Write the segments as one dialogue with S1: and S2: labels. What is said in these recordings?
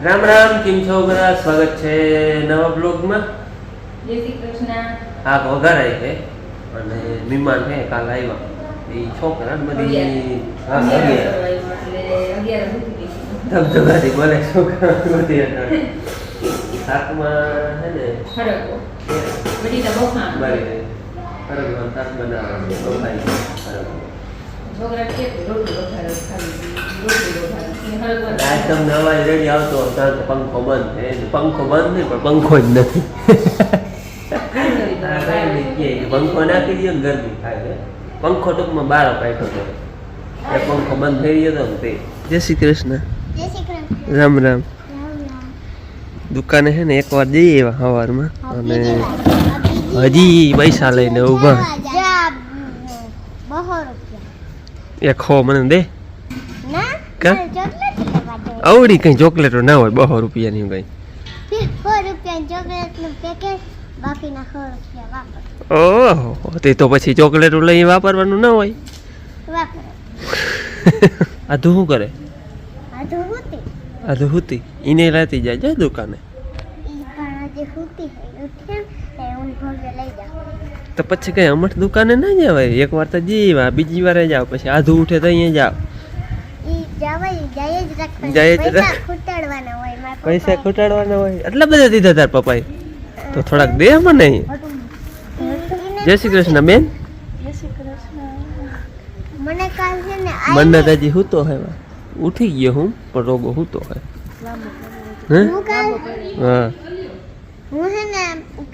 S1: રામ રામ, કેમ છો બધા? સ્વાગત છે નવા બ્લોગમાં.
S2: જય શ્રી કૃષ્ણ.
S1: હા, વઘારાય છે અને મહેમાન છે કાલ આવ્યા એ છોકરા બધી. હા,
S2: 11
S1: ધબધબાથી બોલે છોકરા બધી શાકમાં છે ને
S2: ફરકો બધી તો બહુ ખાવાનું.
S1: બરાબર ફરકમાં શાક બનાવવાનું બફાઈ ફરક.
S2: છોકરા કે રોટલી વઘારે
S1: આજ તમને અવાજ રેડી આવતો ત્યાં તો પંખો બંધ છે. પંખો બંધ નહીં પણ પંખો જ નથી. પંખો નાખી દઈએ ને ગરમી થાય. પંખો ટૂંકમાં બારો કાઢ્યો હતો એ પંખો બંધ થઈ ગયો હતો ને તે. જય શ્રી કૃષ્ણ. રામ રામ. દુકાને છે ને એકવાર જઈએ એવા સવારમાં અને હજી પૈસા લઈને ઊભા. એક હો મને દે. આવડી કઈ ચોકલેટો ના હોય 200 રૂપિયાની કઈ.
S3: 100 રૂપિયા
S1: ઓહો, તે તો પછી ચોકલેટો લઈ વાપરવાનું ના હોય. આ તું શું કરે? આ તો હુતી ઈને રાતી જાય દુકાને. તો પછી કઈ અમઠ દુકાને ના જવાય. એક વાર તો જીવા, બીજી વાર જાવ, પછી આધું ઉઠે તો અહીંયા જાવ. પૈસા ખૂટાડવાના હોય. એટલા બધા દીધા તાર પપ્પાએ તો થોડાક દે મને. જય શ્રી કૃષ્ણ બેન. મને તાજી હૂતો હે, ઉઠી ગયો હું પણ રોગો હૂતો હે. હા,
S3: હું હે ને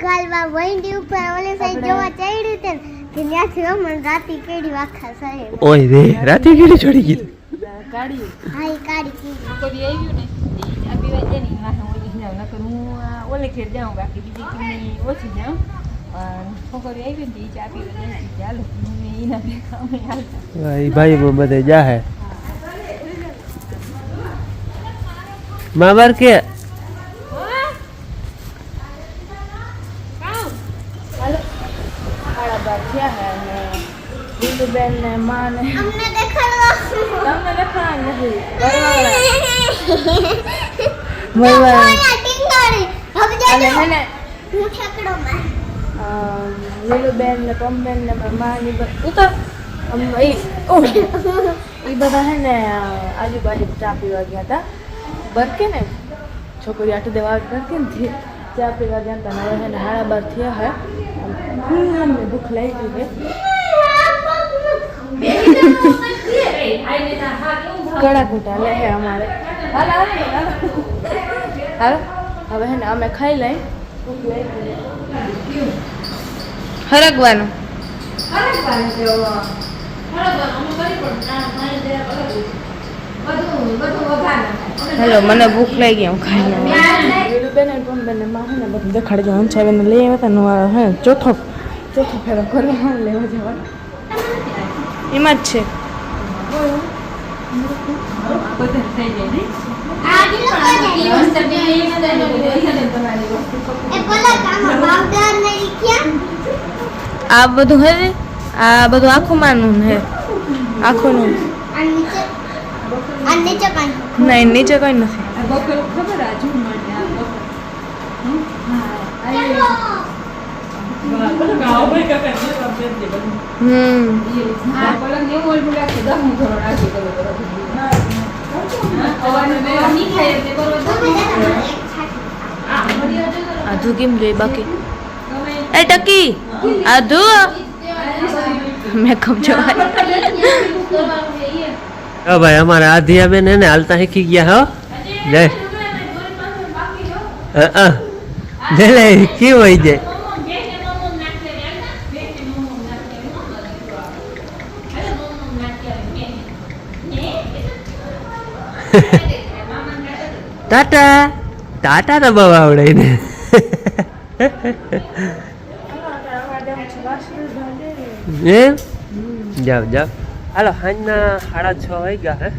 S3: કાલવા વંડી ઉપર ઓલે સાઈડ જોવા ચડી તે કે ન્યાથી અમન રાતી કેડી વાખા સાહેબ.
S1: ઓય રે, રાતી કેડી ચડી ગઈ.
S2: કાઢી
S3: હાઈ કાડી
S2: કોઈ આવ્યું ને આ પીવા જાય ને વાહ ઓલી જાવ નકર હું ઓલે ખેર જાઉં બાકી બીજી કિમી ઓછી જાઉં. છોકરી આવી ને ચા પીવા જાય ચાલો એના ભેગા અમે હાલતા.
S1: એ ભાઈ બધે જાહે માબાર કે
S2: બેન ને માં ને
S3: અમને દેખાડો.
S2: તમને દેખાડવા નથી. લીલુબેન ને પમબેન ને માં ની ઉતર એ બધા હે ને આજુબાજુ ચા પીવા ગયા હતા. બરકે ને છોકરી આટો દેવા બરકે ને ચા પીવા ગયા હતા. હવે હે ને 12:30 થયા હે. ભૂખ લાગી ગઈ છે. કડા ઘૂંટા લે હે અમારે. હાલો હવે હે ને અમે ખાઈ લઈ. હરગવાનું હેલો, મને ભૂખ લાગી હું ખાઈ લઉં. બેન પંબેન માં હે ને બધું દેખાડજો. હંસાવીને લઈ આવ્યા હતા હે ચોથો ફેરો કરવા લેવા જવાનો એમાં જ છે. આ બધું હે ને, આ બધું આખું માનું હે, આખું નું. નહીં, નીચે કઈ નથી. આધુ કેમ જોઈ બાકી? એ ટકી આધુ મેકઅપ જોવાય.
S1: ભાઈ અમારે આધિયા બેન એને હાલતા શીખી ગયા. હો જય લે કેવું હોય જાય. ટાટા ટાટા તો બહુ આવડે ને. એમ જાવ જાવ. હાલો, સાંજના 6:30 વાગ્યા હે.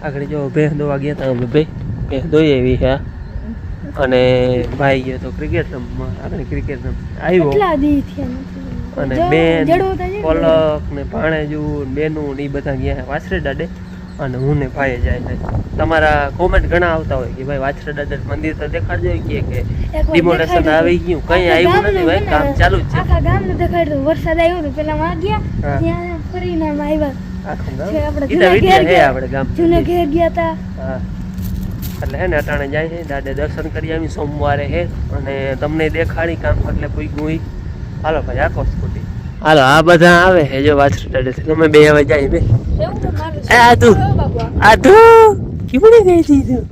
S1: આગળ જો ભેંસ દોવા ગયા હતા અમે. ભેંસ દોઈ એવી હે અને ભાઈ ગયો તો ક્રિકેટ રમવા. આગળ ક્રિકેટ રમ આવ્યો અને બેન પલક ને ભાણેજુ બેનું ને એ બધા ગયા વાસરે દાડે. અને હું ને ભાઈ જાય છે. તમારા કોમેન્ટ ઘણા આવતા હોય કે ભાઈ વાછરા દાદા મંદિર તો દેખાડજો કે ડિમોલેશન આવી ગયું, કઈ આવ્યું નથી ભાઈ, કામ ચાલુ જ છે.
S2: આખા ગામને દેખાડ્યું. વરસાદ આવ્યો તો પેલા માં ગયા
S1: હા.
S2: ત્યાં પરિણામ આવ્યા
S1: આખું ગામ
S2: છે. આપણે
S1: ઈતા
S2: જૂના
S1: વિડિયા
S2: ઘેર
S1: હે
S2: ગયા.
S1: આપણે ગામ
S2: જૂને ઘેર ગયા તા.
S1: હા એટલે હે ને અટાણે જાય છે દાદા દર્શન કરી આવી સોમવારે હે અને તમને દેખાડી કામ એટલે પૂગ્યું ઈ. હાલો ભાઈ આખો સ્કૂટી હાલો આ બધા આવે હે જો વાછરા દાદા તમે બે હવે જાય બે
S2: એવું તો મારું છે.
S1: આ તું
S2: જો બાબુ આ.
S1: આ તું કેવડી ગઈ હતી તું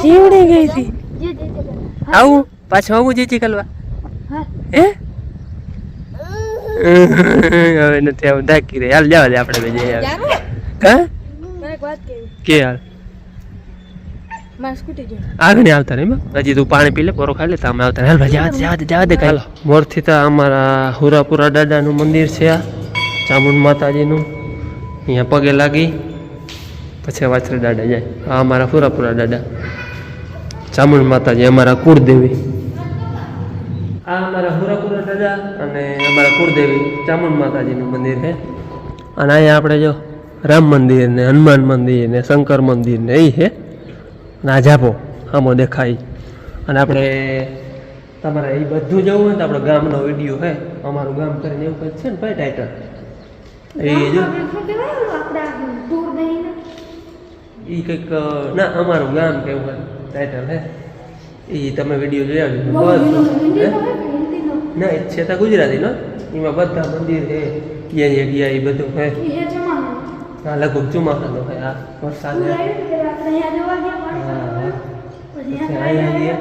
S1: કેવડી ગઈ હતી આવું પાછું આવું જીજી કરવા
S2: હા.
S1: હે હવે નથી આવું ધાકી રહી હાલ જવા દે આપણે બે જઈએ
S2: જાનું?
S1: હા
S2: મને એક વાત કેવી.
S1: કે હાલ
S2: મારી સ્કૂટી જો.
S1: આગળ નહીં આવતા નહીં હજી તું પાણી પી લે પોરો ખાઈ લે તો અમે આવતા હાલ ભાઈ જવા દે હાલો મોરથી તો અમારા હુરાપુરા દાદાનું મંદિર છે આ ચામુંડ માતાજીનું અહીંયા પગે લાગી પછી વાછરા દાદા જાય આ અમારા હુરાપુરા દાદા ચામુંડ માતાજી અમારા કુળદેવી આ અમારા હુરાપુરા દાદા અને અમારા કુળદેવી ચામુંડ માતાજીનું મંદિર છે અને અહીંયા આપણે જો રામ મંદિર ને હનુમાન મંદિર ને શંકર મંદિર ને એ છે ના જાપો આમો દેખાય અને આપણે તમારે એ બધું જવું હોય તો આપણો ગામનો વિડીયો હે અમારું ગામ કરીને એવું કંઈક છે ને ભાઈ ટાઇટલ એ જો
S2: શું કહેવાય ઓલું આપણે દૂર દઈને
S1: એ કંઈક ના અમારું ગામ કેવું હોય ટાઇટલ હે એ તમે વિડીયો જોઈ આવજો
S2: બહુ
S1: બધું
S2: હિન્દીનો
S1: હે?
S2: હોય કે હિન્દીનો?
S1: ના એ છે તો ગુજરાતીનો એમાં બધા મંદિર હે ગયા ગયા એ બધું હે
S2: ઈ હે જમાનો.
S1: હા લગભગ ચોમાસાનો હે આ વરસાદ
S2: તું
S1: હે
S2: આવ્યું કે આપણે અહીંયા જોવા ગયા પાણી
S1: હા
S2: પછી
S1: પછી
S2: અહીંયા
S1: અહીંયા ગયા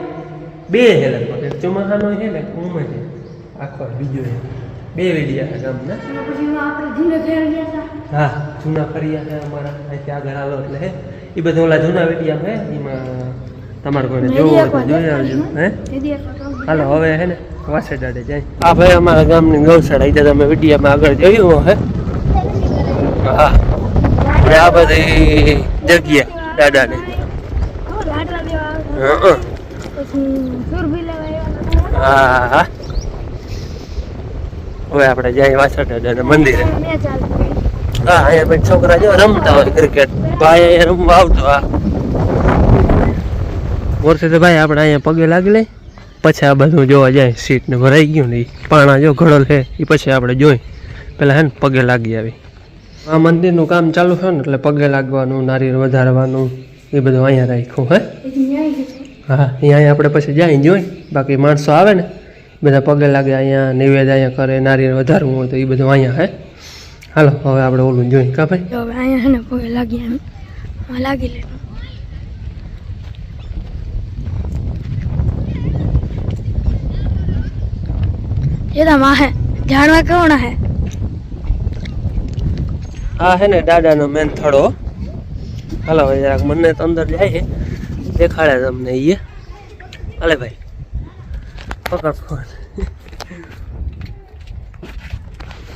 S1: બે હે લગભગ એક ચોમાસાનો છે ને ઉમ છે આખો બીજો છે બે વિડિયા છે ગામના
S2: અને પછી આપણે જૂને ઘેર ગયા હતા.
S1: હા જૂના ફરિયા છે અમારા અહીંથી આગળ આવો એટલે હે એ બધા ઓલા જૂના વિડિયા હે એમાં તમારે કોઈને જોવું હોય તો જોઈ આવજો હે
S2: એદી એક વખત
S1: હાલો હવે હે ને વાસે દાડે જાય આ ભાઈ અમારા ગામની ગૌશાળા એ તો તમે વિડિયામાં આગળ જોયું હે હા અને આ બધી જગ્યા દાદાને
S2: લાડવા દેવા
S1: હા
S2: પછી સુરભી લેવા આવ્યા.
S1: હા હા હવે આપણે જાય વાસણ દાદાના મંદિરે
S2: મેં ચાલતી.
S1: હા અહીંયા ભાઈ છોકરા જો રમતા હોય ક્રિકેટ ભાઈ અહીંયા રમવા આવતો હા વર્ષે તો ભાઈ આપણે અહીંયા પગે લાગી લઈ પછી આ બધું જોવા જાય સીટ ને ભરાઈ ગયું ને ઈ પાણા જો ઘડોલ છે એ પછી આપણે જોઈ પેલા હે ને પગે લાગી આવી આ મંદિરનું કામ ચાલુ છે ને એટલે પગે લાગવાનું નારિયેળ વધારવાનું એ બધું અહીંયા રાખ્યું હે
S2: એથી ન્યાય છે.
S1: હા અહીંયા આપણે પછી જાય જોઈ બાકી માણસો આવે ને બધા પગે લાગે અહીંયા નિવેદ અહીંયા કરે નારિયેળ વધારવું હોય તો એ બધું અહીંયા હે હાલો હવે આપણે ઓલું જોઈ કા ભાઈ
S2: તો હવે અહીંયા છે ને પગે લાગી એમ હા લાગી લે. ये तो माँ है जानवर कौन है?
S1: આ હે ને દાદાનો મેન થડો હાલો હવે જરાક મને તો અંદર જાય છે દેખાડે તમને એ હાલે ભાઈ પકડ ફોન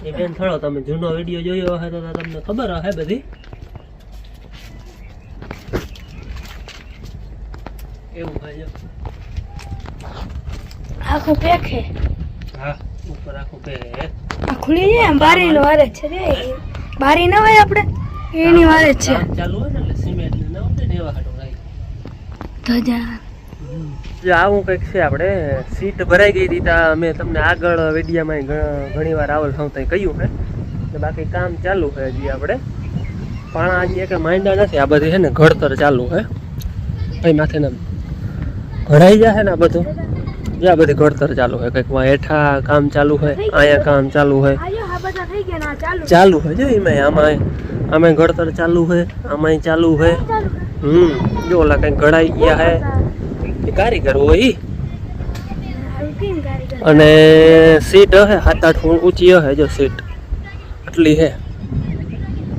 S1: એ મેન થડો તમે જૂનો વિડીયો જોયો હશે તો તમને ખબર હશે બધી એવું ભાઈ જો
S2: आँखों पैक है
S1: હા ઉપર આખું પે
S2: આ ખુલી જાય આમ બારી નો વારે છે રે બારી ના હોય આપણે એની વારે જ છે
S1: કામ ચાલુ હોય ને એટલે સિમેન્ટ ને ના હોય ને એવા હાટો રાઈ
S2: તો જા
S1: જો આવું કંઈક છે આપણે સીટ ભરાઈ ગઈ હતી ત્યાં મેં તમને આગળ વિડીયામાં ઘણી વાર આવલ હું ત્યાં કહ્યું છે તો બાકી કામ ચાલુ છે હજી આપણે પણ હજી એક માંડ્યા નથી આ બધી છે ને ઘડતર ચાલુ છે ભાઈ માથે ને ઘડાઈ જાય ને આ બધું જો આ બધી ઘડતર ચાલુ છે કંઈક હેઠા કામ ચાલુ છે અહીંયા કામ ચાલુ છે
S2: આયો આ બધા થઈ ગયા ના ચાલુ
S1: ચાલુ છે જો એમાં આમાં ઘડતર ચાલુ છે આમાંય ચાલુ છે જો ઓલા કંઈક ઘડાઈ ગયા છે એ કારીગર હોય ઈ.
S2: કેમ કારીગર
S1: અને સીટ હે 7-8 ફૂટ ઊંચી હે જો સીટ આટલી હે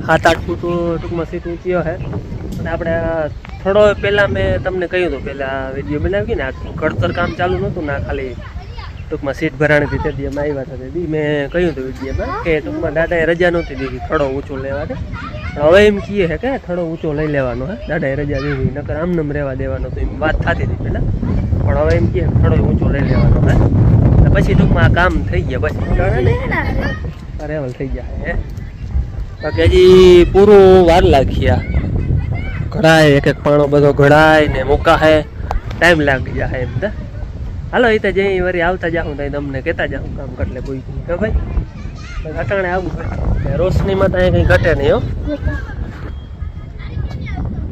S1: 7-8 ફૂટ ટૂંકમાં સીટ ઊંચી હે અને આપણે થોડો પહેલાં મેં તમને કહ્યું હતું પહેલાં વિડીયો બનાવી ને આ ઘડતર કામ ચાલુ નહોતું ને આ ખાલી ટૂંકમાં સીટ ભરાણી હતી તે અમે આવ્યા હતા તે મેં કહ્યું હતું વિડીયોમાં કે ટૂંકમાં દાદાએ રજા નહોતી દીધી થોડો ઊંચો લેવા દે પણ હવે એમ કહીએ છે કે થોડો ઊંચો લઈ લેવાનો હે દાદાએ રજા દીધી નકર આમનામ રહેવા દેવાનો તો એમ વાત થતી હતી પહેલાં પણ હવે એમ કહીએ થોડો ઊંચો લઈ લેવાનો હે પછી ટૂંકમાં આ કામ થઈ ગયા પછી રેવલ થઈ ગયા હે બાકી હજી પૂરું વાર લાગ્યા ઘડાય એક એક પાણો બધો ઘડાય ને મૂકા હે ટાઈમ લાગી જાય એમ તો હાલો એ તો જઈ વળી આવતા જાઉં તો તમને કહેતા જાઉં કામ કરલે કોઈ કે ભાઈ અટાણે આવું હોય રોશનીમાં તો અહીંયા કંઈ ઘટે નહીં હો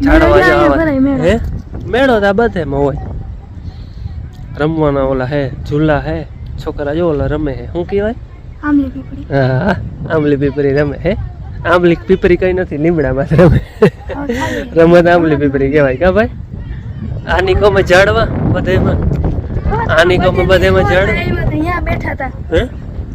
S1: ઝાડવા જવા હે મેળો તો બધેમાં હોય રમવાના ઓલા હે ઝૂલા હે છોકરા જો ઓલા રમે હે શું કહેવાય
S2: આમલી પીપળી
S1: હા આંબલી પીપરી રમે હે આંબલી પીપરી કઈ નથી લીમડામાં રમે રમત આંબલી પીપરી કહેવાય કા ભાઈ આની કોમે ઝાડવા બધેમાં આની કોમે બધેમાં ઝાડ
S2: અહીંયા બેઠા હતા
S1: હે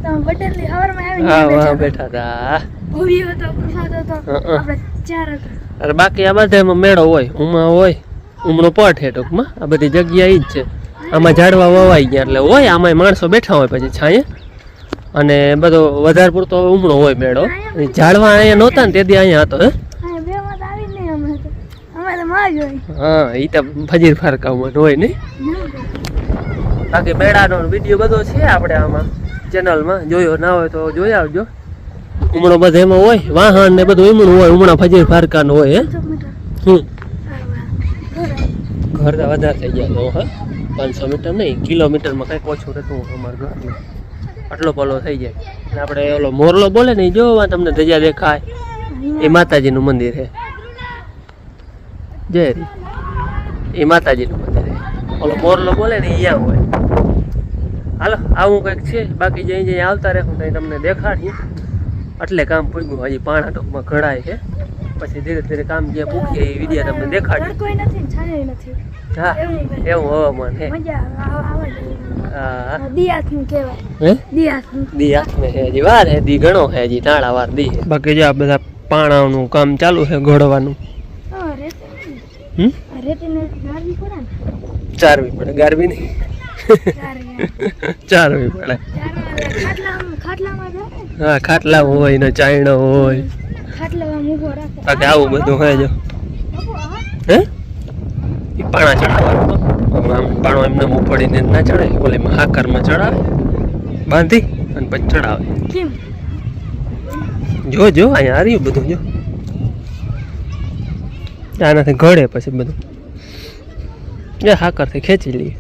S2: તમે બટેલી હવારમાં આવીને
S1: હા વાહ બેઠા હતા
S2: ભૂવી હતો પ્રસાદ હતો આપણે ચાર હતા
S1: અરે બાકી આ બધામાં મેળો હોય ઉમા હોય ઉમણો પટ હે ટૂંકમાં આ બધી જગ્યા ઈ જ છે આમાં ઝાડવા વવાઈ ગયા એટલે હોય આમાં માણસો બેઠા હોય પછી છાંયે અને બધો વધારે પૂરતો ઉમણો હોય મેળો ઝાડવા અહીંયા નહોતા ને તેથી અહીંયા હતો હે હા એ તો ફજીર ફારકામાં હોય નહીં બાકી મેળાનો વિડીયો બધો છે આપણે આમાં ચેનલમાં જોયો ના હોય તો જોઈ આવજો ઉમણો બધા એમાં હોય વાહન ને બધું ઉમણું હોય ઉમણા ફજીર ફારકાનું હોય હે ઘર તો વધારે થઈ ગયા હા 500 મીટર નહીં કિલોમીટરમાં કંઈક ઓછું રહેતું અમારા ઘરનું આટલો પલો થઈ જાય અને આપણે ઓલો મોરલો બોલે ને જોવા તમને ધજા દેખાય એ માતાજીનું મંદિર છે જય રી એ માતાજીનું મંદિર છે ઓલો મોરલો બોલે ને અહીંયા હોય હાલો આવું કંઈક છે બાકી જઈ જઈ આવતા રહેવું તો તમને દેખાડીએ એટલે કામ પૂગ્યું હજી પાણા ટોકમાં ઘડાય છે પછી ધીરે ધીરે કામ જે પૂછીએ એ વિડીયો તમને દેખાડીએ
S2: કોઈ નથી છાયા નથી
S1: હા એવું હવામાન હે
S2: મજા આવે
S1: હા
S2: દિયાથનું કહેવાય
S1: હે
S2: દિયાથનું
S1: દી હાથમે હે હજી વાર હે દી ઘણો હે હજી નાળા વાર દી હે બાકી જો આ બધા પાણાનું કામ ચાલુ છે ઘડવાનું
S2: રેતીને ગારવી પડે ને
S1: ચારવી પડે ગારવી નહીં ચારવી પડે
S2: ખાટલામાં
S1: હા ખાટલા હોય ને ચાયણો હોય
S2: ખાટલામાં ઊભો રાખે
S1: બાકી આવું બધું હોય જો હે એ પાણા ચડાવવાનું આમ પાણો એમને ઉપડીને ના ચડાય ઓલીમાં હાકરમાં ચડાવે બાંધી અને પછી ચડાવે
S2: કેમ
S1: જો જો અહીંયા હાર્યું બધું જો આનાથી ઘડે પછી બધું એ હાકરથી ખેંચી લઈએ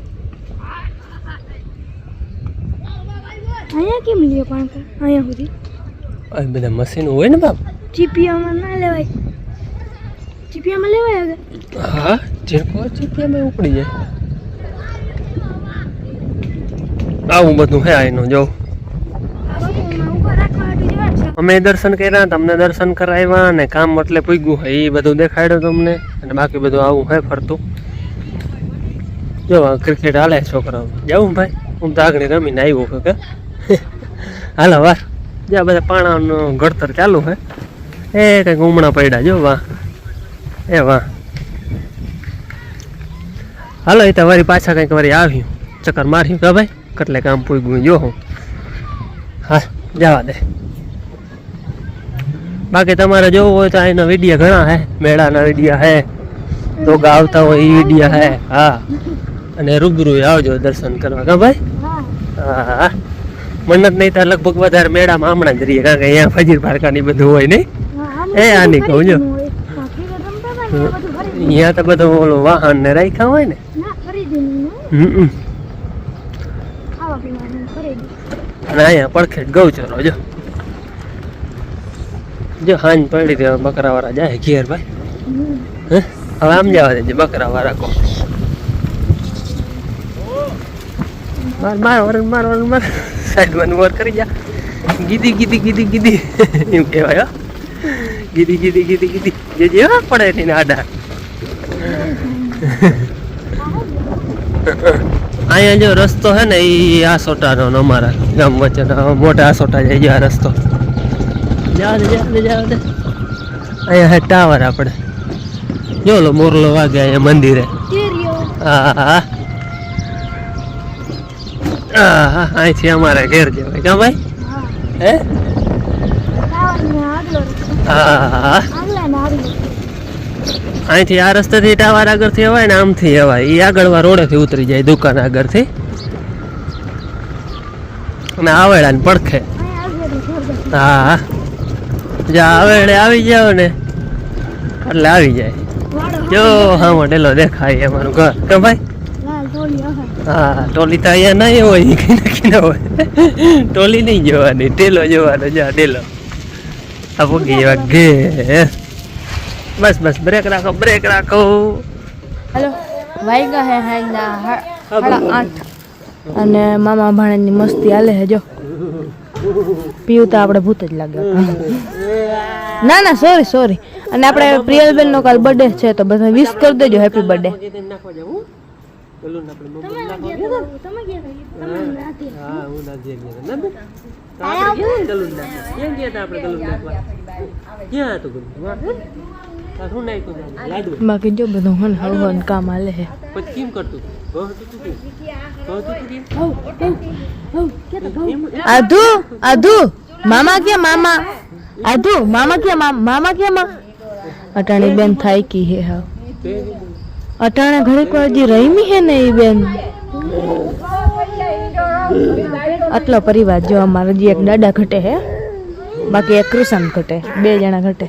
S2: અહીંયા કેમ લ્યો પણ અહીંયા સુધી
S1: આ બધા મશીન હોય ને બાપ
S2: ચીપિયામાં ના લેવાય ચીપિયામાં લેવાય હવે
S1: હા ઝીણકો ચીપિયામાં ઉપડી જાય આવું બધું હે એનું જો અમે દર્શન કર્યા તમને દર્શન કરાવ્યા ને કામ એટલે પૂગ્યું હોય એ બધું દેખાડ્યું તમને અને બાકી બધું આવું હે ફરતું જો ક્રિકેટ હાલે છોકરાઓ જાઉં ભાઈ હું તો આગળ રમીને આવ્યો કે હાલો વાર જ્યાં બધા પાણાનું ઘડતર ચાલુ હે એ કંઈક ઉમણા પડ્યા જો વાહ એ વાહ હાલો એ તો વારી પાછા કંઈક વારી આવ્યું ચક્કર માર્યું કે ભાઈ કેટલે કામ પૂગ્યું જો હું હા જવા દે બાકી તમારે જોવું હોય તો એના વિડીયો ઘણા હે મેળાના વિડીયો હે તો આવતા હોય એ વિડીયો હે હા અને રૂબરૂ આવજો દર્શન કરવા કા ભાઈ હા મન્નત નહીં તો લગભગ વધારે મેળામાં હમણાં જ રહીએ કારણ કે અહીંયા ફજીર પારકાની બધું હોય નહીં એ આની કહું જો અહીંયા તો બધું ઓલું વાહન ને રાખ્યા હોય ને અને અહીંયા પડખે ગૌચરો જો જો હાંજ પડી દે બકરા વાળા જાય ઘેર ભાઈ હે હવે આમ જવા દેજે બકરા વાળા કો માર સાઈડ વર કરી જા ગીધી ગીધી ગીધી ગીધી એમ કહેવાય ગીધી ગીધી ગીધી ગીધી જે જેવા પડે એની આડા અહીંયા જો રસ્તો હે ને એ આ સોટાનો અમારા ગામ વચ્ચેનો મોટા આ સોટા જાય આ રસ્તો જવા દે અહીંયા હે ટાવર આપણે જો લો મોરલો વાગે અહીંયા મંદિરે હા હા હા અહીંથી અમારે ઘેર જવાય કા ભાઈ હે હા અહીંથી આ રસ્તેથી ટાવર આગળથી અવાય ને આમથી અવાય એ આગળવા રોડેથી ઉતરી જાય દુકાન આગળથી અને આવેલા ને પડખે હા જા હવે એટલે આવી જાવ ને એટલે આવી જાય જો હા મોટેલો દેખાય અમારું ઘર તો ભાઈ હા ટોલી તો અહીંયા નહીં હોય નક્કી ના હોય ટોલી નહીં જોવાની ટેલો જોવાનો જા ટેલો આ ભૂગી વાગે બસ બસ બ્રેક રાખો
S2: હેલો વાઈગા હે હાઈના 8:30 અને મામા ભાણેજની મસ્તી હાલે હે જો પીવું તો આપણે ભૂત જ લાગે ના ના સોરી અને આપણે પ્રિયલબેન નો કાલ બર્થડે છે તો બધા વિશ કરી દેજો હેપી બર્થડે બાકી જો બધું હન હળવન કામ હાલે હે આધુ મામા ક્યાં અટાણી બેન થાય કી હે હા અટાણે ઘડીક વાર જે રહીમી હે ને એ બેન આટલો પરિવાર જો અમારે જે એક દાદા ઘટે હે બાકી એક કૃષણ ઘટે 2 જણા ઘટે